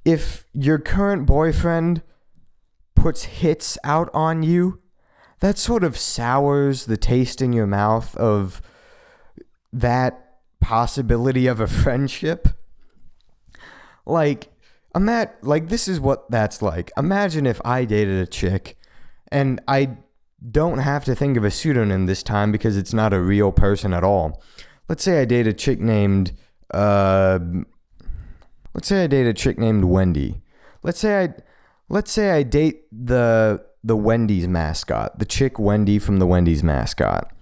if your current boyfriend puts hits out on you, that sort of sours the taste in your mouth of that possibility of a friendship. Like, this is what that's like. Imagine if I dated a chick, and I don't have to think of a pseudonym this time because it's not a real person at all. Let's say I date a chick named Wendy. Let's say I date the Wendy's mascot, the chick Wendy from the Wendy's mascot.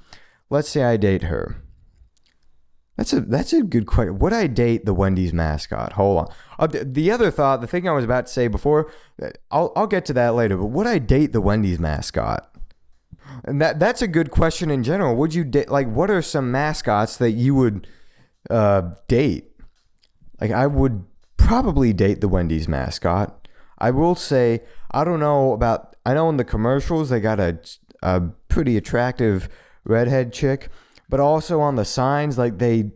Let's say I date her. That's a good question. Would I date the Wendy's mascot? Hold on. The thing I was about to say before, I'll get to that later. But would I date the Wendy's mascot? And that's a good question in general. Would you date? Like, what are some mascots that you would date? Like, I would probably date the Wendy's mascot. I will say, I know in the commercials they got a pretty attractive redhead chick, but also on the signs, like, they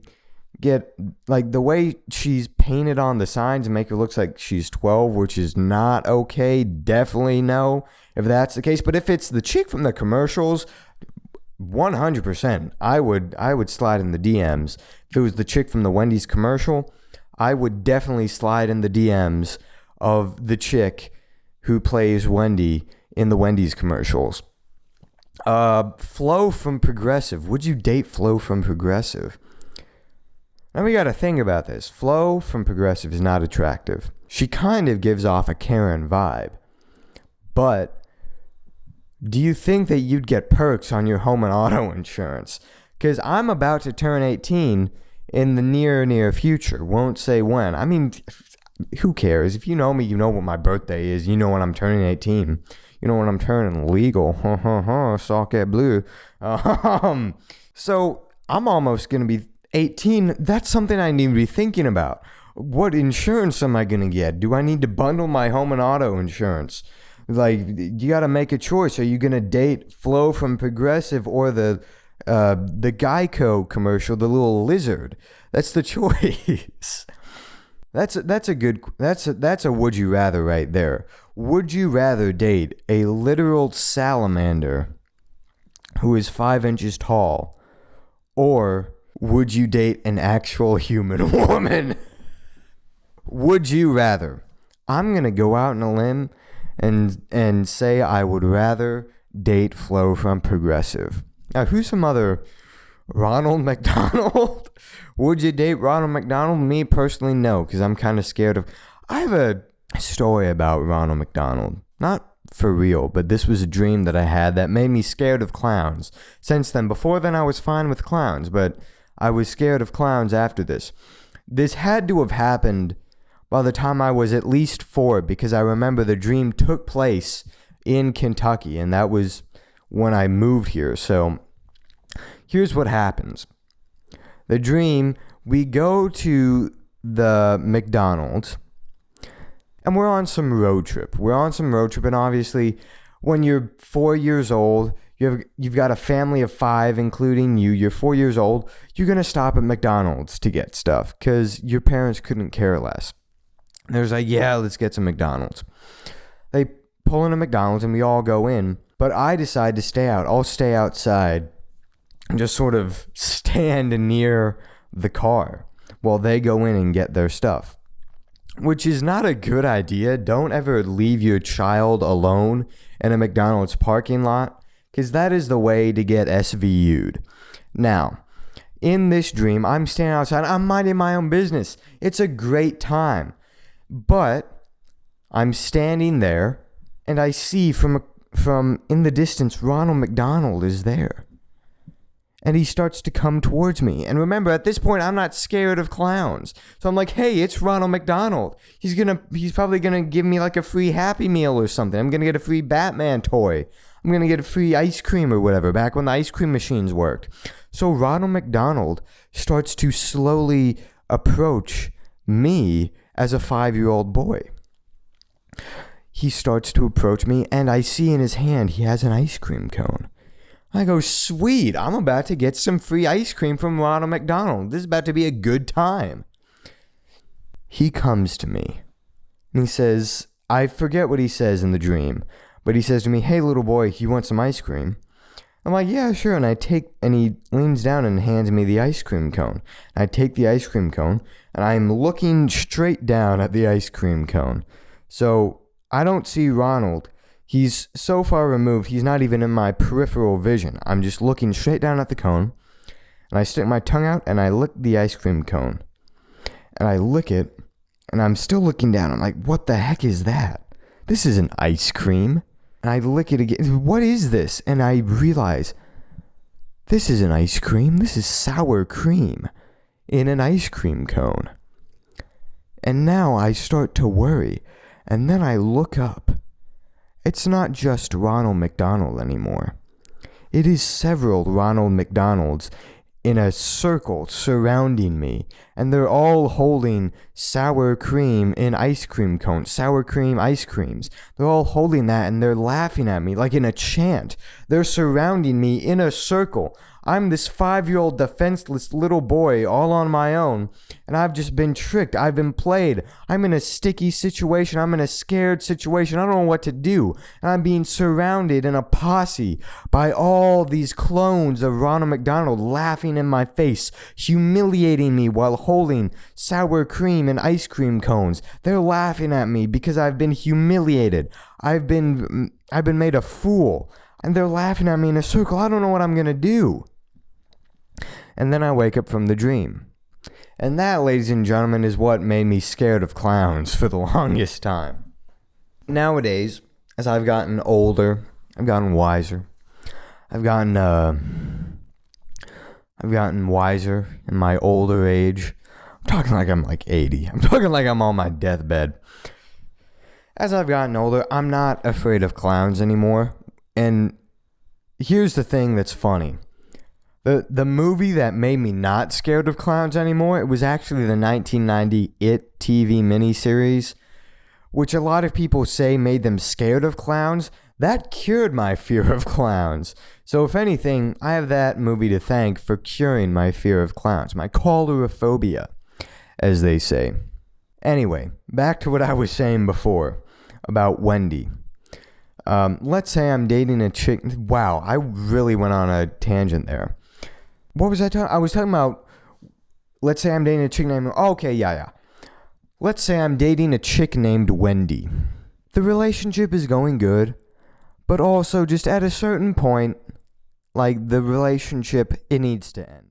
get, like, the way she's painted on the signs make her look like she's 12, which is not okay. Definitely no, if that's the case. But if it's the chick from the commercials, 100%, I would slide in the DMs. If it was the chick from the Wendy's commercial, I would definitely slide in the DMs of the chick who plays Wendy in the Wendy's commercials. Flo from Progressive. Would you date Flo from Progressive? Now we got to think about this. Flo from Progressive is not attractive. She kind of gives off a Karen vibe. But do you think that you'd get perks on your home and auto insurance? Because I'm about to turn 18 in the near future. Won't say when. I mean, who cares? If you know me, you know what my birthday is. You know when I'm turning 18. You know when I'm turning legal. Socket blue. So I'm almost going to be 18. That's something I need to be thinking about. What insurance am I going to get? Do I need to bundle my home and auto insurance? Like, you got to make a choice. Are you going to date Flo from Progressive or the Geico commercial, the little lizard? That's the choice. That's a would you rather right there. Would you rather date a literal salamander who is 5 inches tall, or would you date an actual human woman? Would you rather? I'm going to go out on a limb and say I would rather date Flo from Progressive. Now, who's some other? Ronald McDonald? Would you date Ronald McDonald? Me personally, no, because I'm kind of scared of... I have a story about Ronald McDonald. Not for real, but this was a dream that I had that made me scared of clowns. Since then, before then, I was fine with clowns, but I was scared of clowns after this. This had to have happened by the time I was at least 4, because I remember the dream took place in Kentucky, and that was when I moved here. So here's what happens. The dream, we go to the McDonald's, and we're on some road trip. And obviously, when you're 4 years old, you've got a family of 5, including you. You're 4 years old. You're going to stop at McDonald's to get stuff because your parents couldn't care less. And there's like, yeah, let's get some McDonald's. They pull in a McDonald's and we all go in. But I decide to stay out. I'll stay outside and just sort of stand near the car while they go in and get their stuff. Which is not a good idea. Don't ever leave your child alone in a McDonald's parking lot, because that is the way to get SVU'd. Now, in this dream, I'm standing outside. I'm minding my own business. It's a great time. But I'm standing there, and I see from in the distance, Ronald McDonald is there. And he starts to come towards me. And remember, at this point, I'm not scared of clowns. So I'm like, hey, it's Ronald McDonald. He's probably going to give me like a free Happy Meal or something. I'm going to get a free Batman toy. I'm going to get a free ice cream or whatever, back when the ice cream machines worked. So Ronald McDonald starts to slowly approach me as a 5-year-old boy. He starts to approach me, and I see in his hand he has an ice cream cone. I go, sweet, I'm about to get some free ice cream from Ronald McDonald. This is about to be a good time. He comes to me, And he says, I forget what he says in the dream, but he says to me, hey, little boy, you want some ice cream? I'm like, yeah, sure. And he leans down and hands me the ice cream cone. And I take the ice cream cone, and I'm looking straight down at the ice cream cone. So I don't see Ronald. He's so far removed, he's not even in my peripheral vision. I'm just looking straight down at the cone, and I stick my tongue out, and I lick the ice cream cone. And I lick it, and I'm still looking down. I'm like, what the heck is that? This isn't ice cream. And I lick it again. What is this? And I realize, this isn't ice cream. This is sour cream in an ice cream cone. And now I start to worry. And then I look up. It's not just Ronald McDonald anymore. It is several Ronald McDonalds in a circle surrounding me, and they're all holding sour cream in ice cream cones, sour cream ice creams. They're all holding that, and they're laughing at me like in a chant. They're surrounding me in a circle. I'm this 5-year-old defenseless little boy all on my own, and I've just been tricked. I've been played. I'm in a sticky situation. I'm in a scared situation. I don't know what to do. And I'm being surrounded in a posse by all these clones of Ronald McDonald laughing in my face, humiliating me while holding sour cream and ice cream cones. They're laughing at me because I've been humiliated. I've been made a fool. And they're laughing at me in a circle. I don't know what I'm going to do. And then I wake up from the dream. And that, ladies and gentlemen, is what made me scared of clowns for the longest time. Nowadays, as I've gotten older, I've gotten wiser. I've gotten wiser in my older age. I'm talking like I'm like 80. I'm talking like I'm on my deathbed. As I've gotten older, I'm not afraid of clowns anymore. And here's the thing that's funny. The movie that made me not scared of clowns anymore, it was actually the 1990 It TV miniseries, which a lot of people say made them scared of clowns. That cured my fear of clowns. So if anything, I have that movie to thank for curing my fear of clowns, my coulrophobia, as they say. Anyway, back to what I was saying before about Wendy. Let's say I'm dating a chick. Wow, I really went on a tangent there. What was I talking? I was talking about, let's say I'm dating a chick named, Let's say I'm dating a chick named Wendy. The relationship is going good, but also just at a certain point, like the relationship, it needs to end.